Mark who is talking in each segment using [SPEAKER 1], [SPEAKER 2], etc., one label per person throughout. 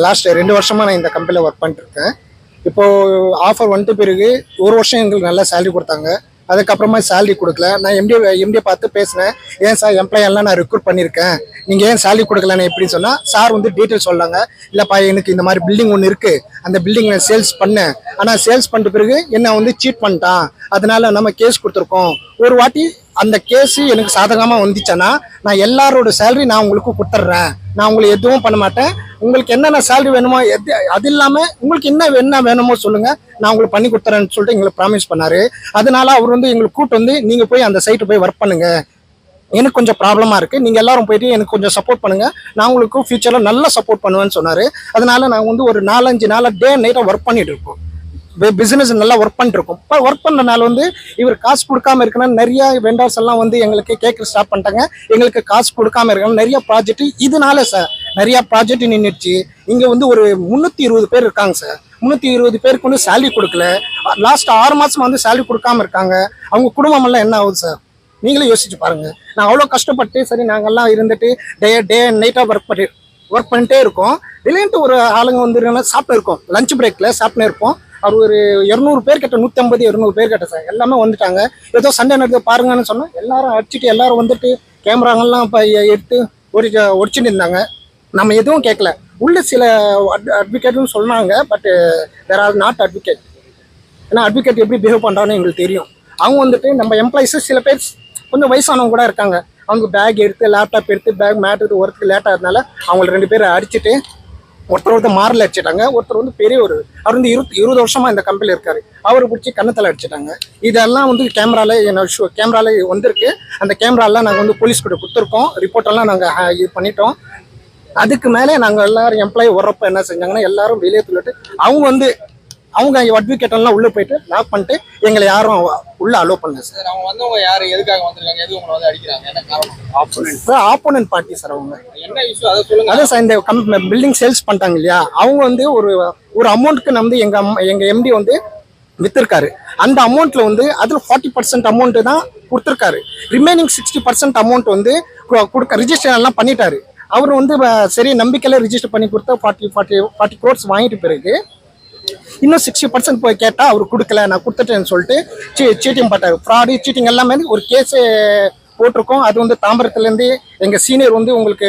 [SPEAKER 1] Last 2 வருஷமாக நான் இந்த கம்பெனியில் ஒர்க் பண்ணிட்டுருக்கேன். இப்போது ஆஃபர் வந்துட்டு பிறகு 1 வருஷம் எங்களுக்கு நல்லா சேலரி கொடுத்தாங்க. அதுக்கப்புறமா சேலரி கொடுக்கல. நான் எம்டியை பார்த்து பேசினேன். ஏன் சார் எம்ப்ளாயெல்லாம் நான் ரெக்ரூட் பண்ணியிருக்கேன், நீங்கள் ஏன் சேலரி கொடுக்கலன்னு எப்படின்னு சொன்னால், சார் வந்து டீட்டெயில் சொல்லாங்க. இல்லைப்பா எனக்கு இந்த மாதிரி பில்டிங் ஒன்று இருக்குது, அந்த பில்டிங் நான் சேல்ஸ் பண்ணேன், ஆனால் சேல்ஸ் பண்ணிட்ட பிறகு என்ன வந்து சீட் பண்ணிட்டான், அதனால நம்ம கேஸ் கொடுத்துருக்கோம். ஒரு வாட்டி அந்த கேஸு எனக்கு சாதகமாக வந்துச்சுன்னா நான் எல்லாரோட சேலரி நான் உங்களுக்கு கொடுத்துட்றேன், நான் உங்களுக்கு எதுவும் பண்ண மாட்டேன். உங்களுக்கு என்னென்ன சேலரி வேணுமோ அது இல்லாமல் உங்களுக்கு என்ன வேணுமோ சொல்லுங்கள், நான் உங்களுக்கு பண்ணி கொடுத்துறேன்னு சொல்லிட்டு எங்களுக்கு ப்ராமிஸ் பண்ணார். அதனால அவர் வந்து எங்களுக்கு கூப்பிட்டு வந்து நீங்கள் போய் அந்த சைட்டு போய் ஒர்க் பண்ணுங்கள், எனக்கு கொஞ்சம் ப்ராப்ளமாக இருக்குது, நீங்கள் எல்லாரும் போயிட்டு எனக்கு கொஞ்சம் சப்போர்ட் பண்ணுங்கள், நான் உங்களுக்கு ஃபியூச்சரில் நல்லா சப்போர்ட் பண்ணுவேன்னு சொன்னார். அதனால நாங்கள் வந்து ஒரு 4-5 நாளாக டே நைட்டாக ஒர்க் பண்ணிட்டு இருக்கோம். பிஸ்னஸ் நல்லா ஒர்க் பண்ணிட்டு இருக்கோம். இப்போ ஒர்க் பண்ணுறதுனால வந்து இவர் காசு கொடுக்காம இருக்கணும். நிறைய வெண்டர்ஸ் எல்லாம் வந்து எங்களுக்கு கேட்க ஸ்டார்ட் பண்ணிட்டாங்க. எங்களுக்கு காசு கொடுக்காம இருக்கணும். நிறைய ப்ராஜெக்ட் இதனால சார் நிறைய ப்ராஜெக்ட் நின்றுச்சு. இங்கே வந்து ஒரு 320 பேர் இருக்காங்க சார். 320 பேருக்கு வந்து சேலரி கொடுக்கல. லாஸ்ட் 6 மாதம் வந்து சேலரி கொடுக்காம இருக்காங்க. அவங்க குடும்பம் எல்லாம் என்ன ஆகுது சார், நீங்களே யோசிச்சு பாருங்க. நான் அவ்வளோ கஷ்டப்பட்டு சரி நாங்கள்லாம் இருந்துட்டு டே நைட்டாக ஒர்க் பண்ணிட்டே இருக்கோம். வெளியிட்டு ஒரு ஆளுங்க வந்து சாப்பிட்டு இருக்கோம், லஞ்ச் பிரேக்கில் சாப்பிட்டு இருப்போம். அவர் ஒரு 200 பேர் கிட்ட, 150-200 பேர் கிட்ட சார் எல்லாமே வந்துட்டாங்க. ஏதோ சண்டை நடந்து பாருங்கன்னு சொன்னால் எல்லாரும் அடிச்சுட்டு எல்லாரும் வந்துட்டு கேமராங்கெல்லாம் இப்போ எடுத்து ஒடிச்சுட்டு இருந்தாங்க. நம்ம எதுவும் கேட்கல. உள்ள சில அட்வொகேட்னு சொன்னாங்க, பட் வேற ஆர் நாட் அட்வொகேட். ஏன்னா அட்வொகேட் எப்படி பிஹேவ் பண்ணுறான்னு எங்களுக்கு தெரியும். அவங்க வந்துட்டு நம்ம எம்ப்ளாயிஸு சில பேர் கொஞ்சம் வயசானவங்க கூட இருக்காங்க. அவங்க பேக் எடுத்து லேப்டாப் எடுத்து பேக் மேட் எடுத்து ஒருத்தருக்கு லேட் ஆகிறதுனால அவங்களை 2 பேரை அடிச்சுட்டு ஒருத்தர் மாரில் அடிச்சிட்டாங்க. ஒருத்தர் வந்து பெரியவர், அவர் வந்து 20 வருஷமாக இந்த கம்பெனியில் இருக்காரு, அவரை பிடிச்சி கன்னத்தில் அடிச்சிட்டாங்க. இதெல்லாம் வந்து கேமரால வந்திருக்கு. அந்த கேமராலாம் நாங்கள் வந்து போலீஸ் கிட்ட கொடுத்துருக்கோம். ரிப்போர்ட்டெல்லாம் நாங்கள் இது பண்ணிட்டோம். அதுக்கு மேலே நாங்கள் எல்லாரும் எம்ப்ளாயி வர்றப்ப என்ன செஞ்சாங்கன்னா எல்லாரும் வெளியே சொல்லிட்டு அவங்க அட்வொகேட்டெல்லாம் உள்ளே போயிட்டு லாக் பண்ணிட்டு எங்களை யாரும் உள்ள அலோவ் பண்ணல சார்.
[SPEAKER 2] அவங்க வந்தவங்க யாரு, எதுக்காக வந்திருக்காங்க, எது உங்களை வந்து அடிக்கிறாங்க, என்ன காரணம்?
[SPEAKER 1] Sir opponent party sir. அவங்க
[SPEAKER 2] என்ன இஷ்யூ அதை சொல்லுங்க.
[SPEAKER 1] அதான் சார், இந்த பில்டிங் சேல்ஸ் பண்ணிட்டாங்க இல்லையா, அவங்க வந்து ஒரு அமௌண்ட்டுக்கு வந்து எங்க எம்டி வந்து வித்திருக்காரு. அந்த அமௌண்ட்ல வந்து அதில் 40% அமௌண்ட் தான் கொடுத்துருக்காரு. ரிமைனிங் 60% அமௌண்ட் வந்து ரிஜிஸ்டர் எல்லாம் பண்ணிட்டாரு. அவர் வந்து சரி நம்பிக்கையில் ரிஜிஸ்டர் பண்ணி கொடுத்தா 40 crores வாங்கிட்டு பிறகு இன்னும் 60% போய் கேட்டால் அவர் கொடுக்கல, நான் கொடுத்துட்டேன்னு சொல்லிட்டு சீட்டிங் பண்ணார். ஃப்ராடு சீட்டிங் எல்லாமே ஒரு கேஸு போட்டிருக்கோம். அது வந்து தாம்பரத்துலேருந்து எங்கள் சீனியர் வந்து உங்களுக்கு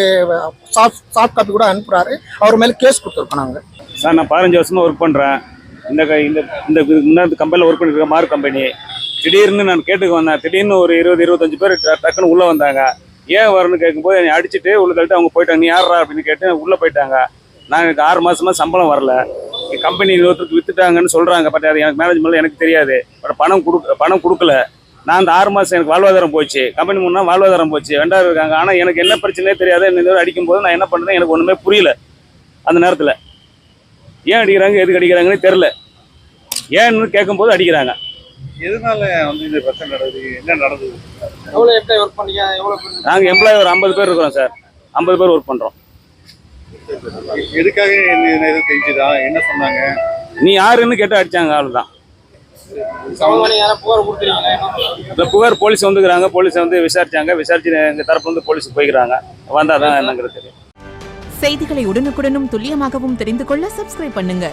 [SPEAKER 1] சாஃப்ட் காப்பி கூட அனுப்புகிறாரு. அவர் மேலே கேஸ் கொடுத்துருக்கோம் நாங்கள்.
[SPEAKER 3] சார் நான் 15 வருஷமாக ஒர்க் பண்ணுறேன். இந்த கம்பெனியில் ஒர்க் பண்ணியிருக்கேன், மார்க் கம்பெனி. திடீர்னு நான் கேட்டுக்கு வந்தேன். திடீர்னு ஒரு 20-25 பேர் டக்குன்னு உள்ளே வந்தாங்க. ஏன் வரணும்னு கேட்கும்போது என்னை அடிச்சுட்டு உள்ள தள்ளிட்டு அவங்க போயிட்டாங்க. நீ யாரா அப்படின்னு கேட்டு உள்ளே போயிட்டாங்க. நான் எனக்கு 6 மாதமாக சம்பளம் வரல. கம்பெனி இன்னொருத்தருக்கு வித்துட்டாங்கன்னு சொல்கிறாங்க. பட் அது எனக்கு மேனேஜ்மெண்ட்டில் எனக்கு தெரியாது. பட் பணம் கொடுக்கல. நான் அந்த 6 மாதம் எனக்கு வாழ்வாதாரம் போச்சு. கம்பெனி முன்னா வாழ்வாதாரம் போச்சு. வெண்டார் இருக்காங்க. ஆனால் எனக்கு என்ன பிரச்சனையே தெரியாது. என்ன அடிக்கும்போது நான் என்ன பண்ணுறேன் எனக்கு ஒன்றுமே புரியல. அந்த நேரத்தில் ஏன் அடிக்கிறாங்க, எதுக்கு அடிக்கிறாங்கன்னு தெரில. ஏன்னு கேட்கும்போது அடிக்கிறாங்க.
[SPEAKER 4] எதனால வந்து இந்த பிரச்சனை நடக்குது, என்ன நடந்தது?
[SPEAKER 2] எவ்வளோ எம்ப்ளாயி ஒர்க் பண்ணீங்க, எவ்வளோ?
[SPEAKER 3] நாங்கள் எம்ப்ளாயி ஒரு 50 பேர் இருக்கிறோம் சார். 50 பேர் ஒர்க் பண்ணுறோம்.
[SPEAKER 4] எதுக்காக எதுவும் தெரிஞ்சுதா, என்ன சொன்னாங்க?
[SPEAKER 3] நீ யாருன்னு கேட்டு அடிச்சாங்க. அவ்வளோதான். இந்த புகார் போலீஸ் வந்துக்கிறாங்க. போலீஸ் வந்து விசாரிச்சு எங்கள் தரப்பு வந்து போலீஸுக்கு போய்க்கிறாங்க. வந்தால் தான் என்னங்கிறது தெரியும்.
[SPEAKER 5] செய்திகளை உடனுக்குடனும் துல்லியமாகவும் தெரிந்து கொள்ள சப்ஸ்கிரைப் பண்ணுங்க.